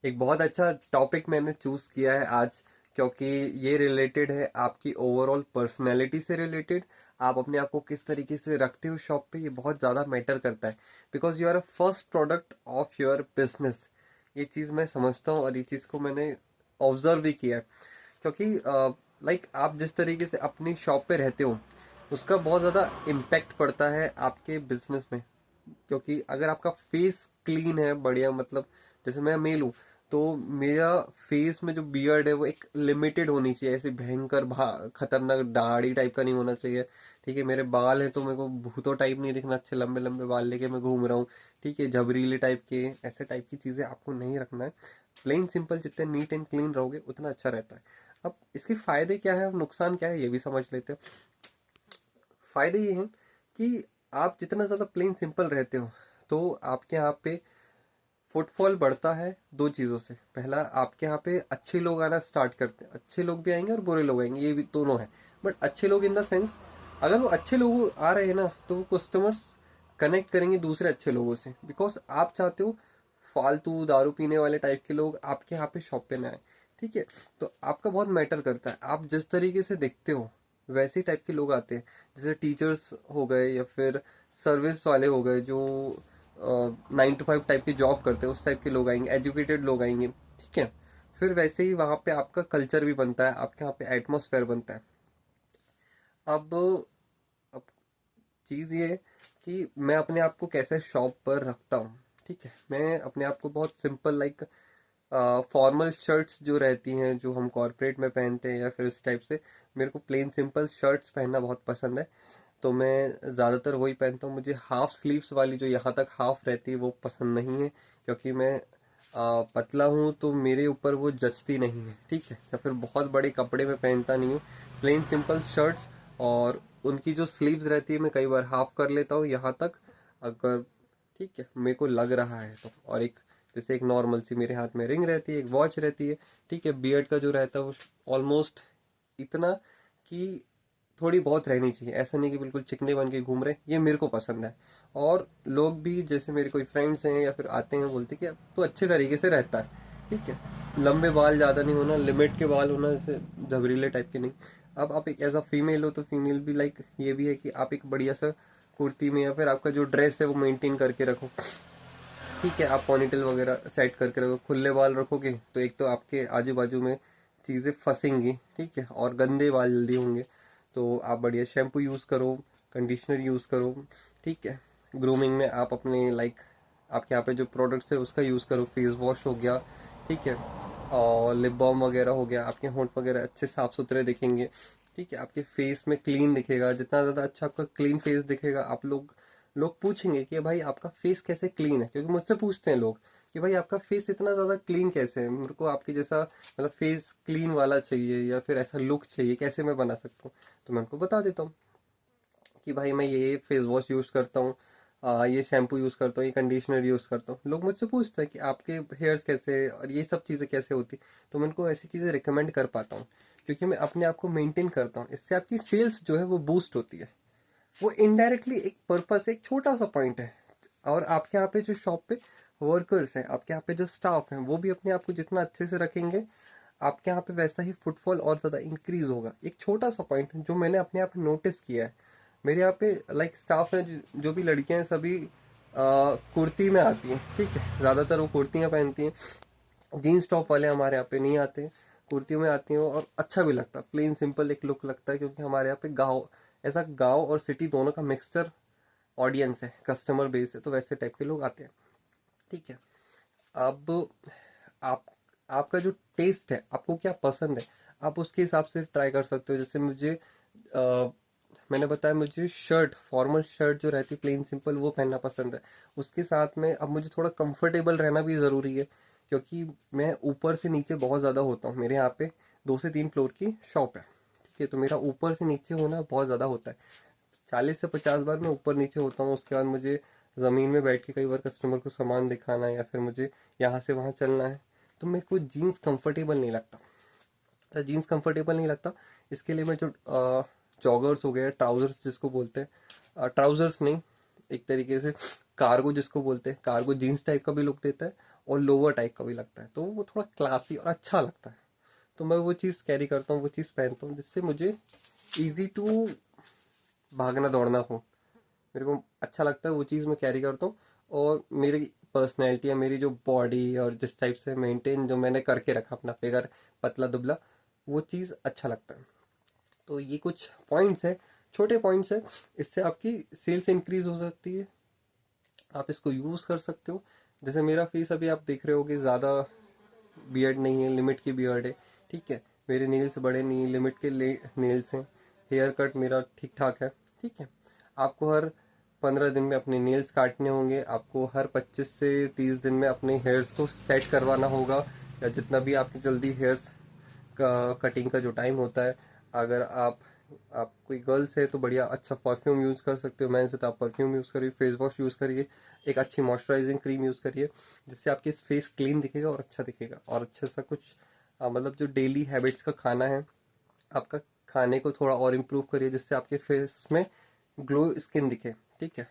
एक बहुत अच्छा टॉपिक मैंने चूज किया है आज, क्योंकि ये रिलेटेड है आपकी ओवरऑल पर्सनैलिटी से रिलेटेड। आप अपने आप को किस तरीके से रखते हो शॉप पे, ये बहुत ज्यादा मैटर करता है। Because you are a first product of your business. ये चीज मैं समझता हूँ और ये चीज को मैंने ऑब्जर्व भी किया है। क्योंकि लाइक आप जिस तरीके से अपनी शॉप पे रहते हो, उसका बहुत ज्यादा इम्पैक्ट पड़ता है आपके बिजनेस में। क्योंकि अगर आपका फेस क्लीन है, बढ़िया, मतलब जैसे मैं मेल हूँ, तो मेरा फेस में जो बियर्ड है वो एक लिमिटेड होनी चाहिए, ऐसे भयंकर खतरनाक दाढ़ी टाइप का नहीं होना चाहिए। ठीक है, मेरे बाल है तो मेरे को भूतों टाइप नहीं दिखना, अच्छे लंबे लंबे बाल लेके मैं घूम रहा हूँ। ठीक है, झबरीले टाइप के, ऐसे टाइप की चीजें आपको नहीं रखना है। प्लेन सिंपल जितने नीट एंड क्लीन रहोगे उतना अच्छा रहता है। अब इसके फायदे क्या है और नुकसान क्या है, ये भी समझ लेते हैं। फायदे ये हैं कि आप जितना ज्यादा प्लेन सिंपल रहते हो, तो आपके यहाँ पे फुटफॉल बढ़ता है दो चीजों से। पहला, आपके यहाँ पे अच्छे लोग आना स्टार्ट करते हैं, अच्छे लोग भी आएंगे और बुरे लोग आएंगे, ये भी दोनों है। बट अच्छे लोग इन द सेंस, अगर वो अच्छे लोग आ रहे हैं ना, तो वो कस्टमर्स कनेक्ट करेंगे दूसरे अच्छे लोगों से। बिकॉज आप चाहते हो फालतू दारू पीने वाले टाइप के लोग आपके यहाँ पे शॉप पे ना आए। ठीक है, तो आपका बहुत मैटर करता है, आप जिस तरीके से दिखते हो वैसे टाइप के लोग आते हैं। जैसे टीचर्स हो गए या फिर सर्विस वाले हो गए, जो 9 to 5 टाइप की जॉब करते हैं, उस टाइप के लोग आएंगे, एजुकेटेड लोग आएंगे। ठीक है, फिर वैसे ही वहां पे आपका कल्चर भी बनता है, आपके यहाँ पे एटमोसफेयर बनता है। अब अब चीज ये है कि मैं अपने आप को कैसे शॉप पर रखता हूँ। ठीक है, मैं अपने आप को बहुत सिंपल, लाइक फॉर्मल शर्ट्स जो रहती हैं, जो हम कॉर्पोरेट में पहनते हैं या फिर इस टाइप से, मेरे को प्लेन सिंपल शर्ट्स पहनना बहुत पसंद है। तो मैं ज़्यादातर वही पहनता हूँ। मुझे हाफ स्लीव्स वाली जो यहाँ तक हाफ रहती है वो पसंद नहीं है, क्योंकि मैं पतला हूँ तो मेरे ऊपर वो जचती नहीं है। ठीक है, या फिर बहुत बड़े कपड़े में पहनता नहीं हूँ। प्लेन सिंपल शर्ट्स, और उनकी जो स्लीव्स रहती है मैं कई बार हाफ कर लेता हूँ यहाँ तक, अगर ठीक है मेरे को लग रहा है तो। और एक, जैसे एक नॉर्मल सी मेरे हाथ में रिंग रहती है, एक वॉच रहती है। ठीक है, बियर्ड का जो रहता है वो ऑलमोस्ट इतना कि थोड़ी बहुत रहनी चाहिए, ऐसा नहीं कि बिल्कुल चिकने बन के घूम रहे, ये मेरे को पसंद है। और लोग भी, जैसे मेरे कोई फ्रेंड्स हैं या फिर आते हैं, बोलते कि अब तो अच्छे तरीके से रहता है। ठीक है, लंबे बाल ज़्यादा नहीं होना, लिमिट के बाल होना, जैसे झबरीले टाइप के नहीं। अब आप एक एज अ फीमेल हो तो फीमेल भी, लाइक ये भी है कि आप एक बढ़िया सा कुर्ती में, या फिर आपका जो ड्रेस है वो मेंटेन करके रखो। ठीक है, आप पॉनीटेल वगैरह सेट करके रखो। खुले बाल रखोगे तो एक तो आपके आजू बाजू में चीज़ें फंसेंगी, ठीक है, और गंदे बाल जल्दी होंगे। तो आप बढ़िया शैम्पू यूज़ करो, कंडीशनर यूज़ करो। ठीक है, ग्रूमिंग में आप अपने, लाइक आपके यहाँ पे जो प्रोडक्ट्स है उसका यूज़ करो। फेस वॉश हो गया, ठीक है, और लिप बाम वगैरह हो गया। आपके होंठ वगैरह अच्छे साफ सुथरे दिखेंगे। ठीक है, आपके फेस में क्लीन दिखेगा, जितना ज़्यादा अच्छा आपका क्लीन फेस दिखेगा, आप लोग लोग पूछेंगे कि भाई आपका फेस कैसे क्लीन है। क्योंकि मुझसे पूछते हैं लोग कि भाई आपका फेस इतना ज्यादा क्लीन कैसे है, मेरे को आपकी जैसा मतलब फेस क्लीन वाला चाहिए या फिर ऐसा लुक चाहिए, कैसे मैं बना सकता हूँ। तो मैं उनको बता देता हूँ कि भाई मैं ये फेस वॉश यूज करता हूँ, ये शैम्पू यूज करता हूँ, ये कंडीशनर यूज करता हूँ। लोग मुझसे पूछते हैं कि आपके हेयर्स कैसे हैं और ये सब चीजें कैसे होती। तो मैं उनको ऐसी चीजें रिकमेंड कर पाता हूँ, क्योंकि मैं अपने आप को मेंटेन करता हूँ। इससे आपकी सेल्स जो है वो बूस्ट होती है। वो इनडायरेक्टली एक पर्पस, एक छोटा सा पॉइंट है। और आपके यहाँ पे जो शॉप पे वर्कर्स हैं, आपके यहाँ पे जो स्टाफ हैं, वो भी अपने आप को जितना अच्छे से रखेंगे, आपके यहाँ पे वैसा ही फुटफॉल और ज्यादा इंक्रीज होगा। एक छोटा सा पॉइंट जो मैंने अपने आप नोटिस किया है, मेरे यहाँ पे लाइक स्टाफ है, जो भी लड़कियां हैं सभी कुर्ती में आती हैं। ठीक है, ज्यादातर वो कुर्तियां पहनती हैं। जीन्स टॉप वाले हमारे यहाँ पे नहीं आते, कुर्तियों में आती हैं, और अच्छा भी लगता है, प्लेन सिंपल एक लुक लगता है। क्योंकि हमारे यहाँ पे गाँव, ऐसा गांव और सिटी दोनों का मिक्सचर ऑडियंस है, कस्टमर बेस है, तो वैसे टाइप के लोग आते हैं। ठीक है, अब आप आपका जो टेस्ट है, आपको क्या पसंद है, आप उसके हिसाब से ट्राई कर सकते हो। जैसे मुझे मैंने बताया, मुझे शर्ट, फॉर्मल शर्ट जो रहती है प्लेन सिंपल, वो पहनना पसंद है। उसके साथ में अब मुझे थोड़ा कंफर्टेबल रहना भी ज़रूरी है, क्योंकि मैं ऊपर से नीचे बहुत ज़्यादा होता हूँ। मेरे यहाँ पे 2 से 3 फ्लोर की शॉप है। ठीक है, तो मेरा ऊपर से नीचे होना बहुत ज़्यादा होता है। 40 से 50 बार मैं ऊपर नीचे होता हूँ। उसके बाद मुझे ज़मीन में बैठ के कई बार कस्टमर को सामान दिखाना है, या फिर मुझे यहाँ से वहाँ चलना है, तो मेरे को जीन्स कंफर्टेबल नहीं लगता। तो जीन्स कंफर्टेबल नहीं लगता, इसके लिए मैं जो जॉगर्स हो गए, ट्राउजर्स जिसको बोलते हैं, ट्राउजर्स नहीं, एक तरीके से कार्गो जिसको बोलते हैं, कार्गो जीन्स टाइप का भी लुक देता है, और लोअर टाइप का भी लगता है, तो वो थोड़ा क्लासी और अच्छा लगता है। तो मैं वो चीज़ कैरी करता हूँ, वो चीज़ पहनता हूँ जिससे मुझे ईजी टू भागना दौड़ना हो, मेरे को अच्छा लगता है, वो चीज़ मैं कैरी करता हूँ। और मेरी पर्सनैलिटी है, मेरी जो बॉडी और जिस टाइप से मेंटेन जो मैंने करके रखा अपना फिगर पतला दुबला, वो चीज़ अच्छा लगता है। तो ये कुछ पॉइंट्स है, छोटे पॉइंट्स है, इससे आपकी सेल्स इंक्रीज हो सकती है, आप इसको यूज़ कर सकते हो। जैसे मेरा फेस अभी आप देख रहे हो कि ज़्यादा बियर्ड नहीं है, लिमिट की बियर्ड है, ठीक है। मेरे नेल्स बड़े नहीं है, लिमिट के नेल्स हैं। हेयर कट मेरा ठीक ठाक है, ठीक है। आपको हर 15 दिन में अपने नेल्स काटने होंगे, आपको हर 25 से 30 दिन में अपने हेयर्स को सेट करवाना होगा, या जितना भी आपकी जल्दी हेयर्स का कटिंग का जो टाइम होता है। अगर आप कोई गर्ल्स है तो बढ़िया अच्छा परफ्यूम यूज़ कर सकते हो, मैंने से तो आप परफ्यूम यूज़ करिए, फेस वॉश यूज़ करिए, एक अच्छी मॉइस्चराइजिंग क्रीम यूज़ करिए, जिससे आपकी फेस क्लीन दिखेगा और अच्छा दिखेगा। और अच्छा सा कुछ मतलब जो डेली हैबिट्स का खाना है आपका, खाने को थोड़ा और इम्प्रूव करिए, जिससे आपके फेस में ग्लो स्किन दिखे, ठीक है।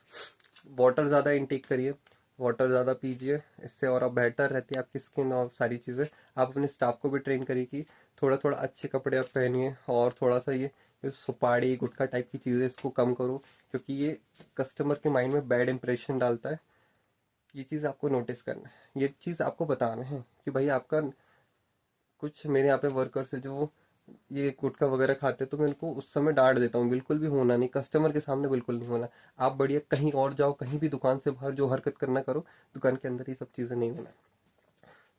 वाटर ज़्यादा इनटेक करिए, वाटर ज़्यादा पीजिए, इससे और अब बेहतर रहती है आपकी स्किन और सारी चीज़ें। आप अपने स्टाफ को भी ट्रेन करिए कि थोड़ा थोड़ा अच्छे कपड़े आप पहनिए, और थोड़ा सा ये सुपाड़ी गुटखा टाइप की चीज़ें इसको कम करो, क्योंकि ये कस्टमर के माइंड में बैड इंप्रेशन डालता है। ये चीज़ आपको नोटिस करना है, ये चीज़ आपको बताना है कि भाई आपका, कुछ मेरे यहाँ पे वर्कर्स है जो ये गुटखा वगैरह खाते हैं, तो मैं उनको उस समय डांट देता हूँ, बिल्कुल भी होना नहीं, कस्टमर के सामने बिल्कुल नहीं होना। आप बढ़िया कहीं और जाओ, कहीं भी दुकान से बाहर जो हरकत करना करो, दुकान के अंदर ये सब चीज़ें नहीं होना।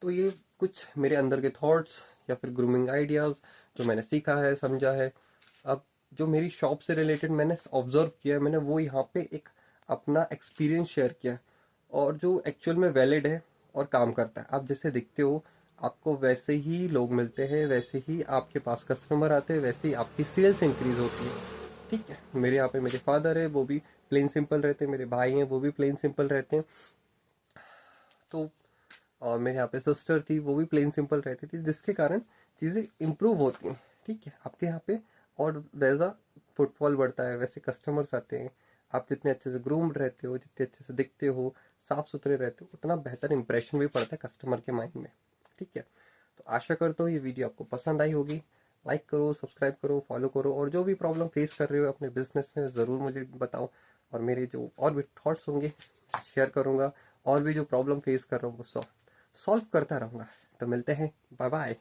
तो ये कुछ मेरे अंदर के थॉट्स या फिर ग्रूमिंग आइडियाज़ जो मैंने सीखा है, समझा है। अब जो मेरी शॉप से रिलेटेड मैंने ऑब्जर्व किया है, मैंने वो यहाँ पे एक अपना एक्सपीरियंस शेयर किया है, और जो एक्चुअल में वैलिड है और काम करता है। आप जैसे दिखते हो, आपको वैसे ही लोग मिलते हैं, वैसे ही आपके पास कस्टमर आते हैं, वैसे ही आपकी सेल्स इंक्रीज होती है, ठीक है। मेरे यहाँ पे मेरे फादर है, वो भी प्लेन सिंपल रहते हैं, मेरे भाई हैं वो भी प्लेन सिंपल रहते हैं। तो और मेरे यहाँ पे सिस्टर थी, वो भी प्लेन सिंपल रहती थी, जिसके कारण चीज़ें इम्प्रूव होती हैं, ठीक है, आपके यहाँ पे। और वैसा फुटफॉल बढ़ता है, वैसे कस्टमर्स आते हैं। आप जितने अच्छे से ग्रूम्ड रहते हो, जितने अच्छे से दिखते हो, साफ सुथरे रहते हो, उतना बेहतर इंप्रेशन भी पड़ता है कस्टमर के माइंड में, ठीक है। तो आशा करता हूँ ये वीडियो आपको पसंद आई होगी। लाइक करो, सब्सक्राइब करो, फॉलो करो, और जो भी प्रॉब्लम फेस कर रहे हो अपने बिजनेस में ज़रूर मुझे बताओ। और मेरे जो और भी थॉट्स होंगे शेयर करूँगा, और भी जो प्रॉब्लम फेस कर रहा हूँ वो सॉल्व करता रहूँगा। तो मिलते हैं, बाय बाय।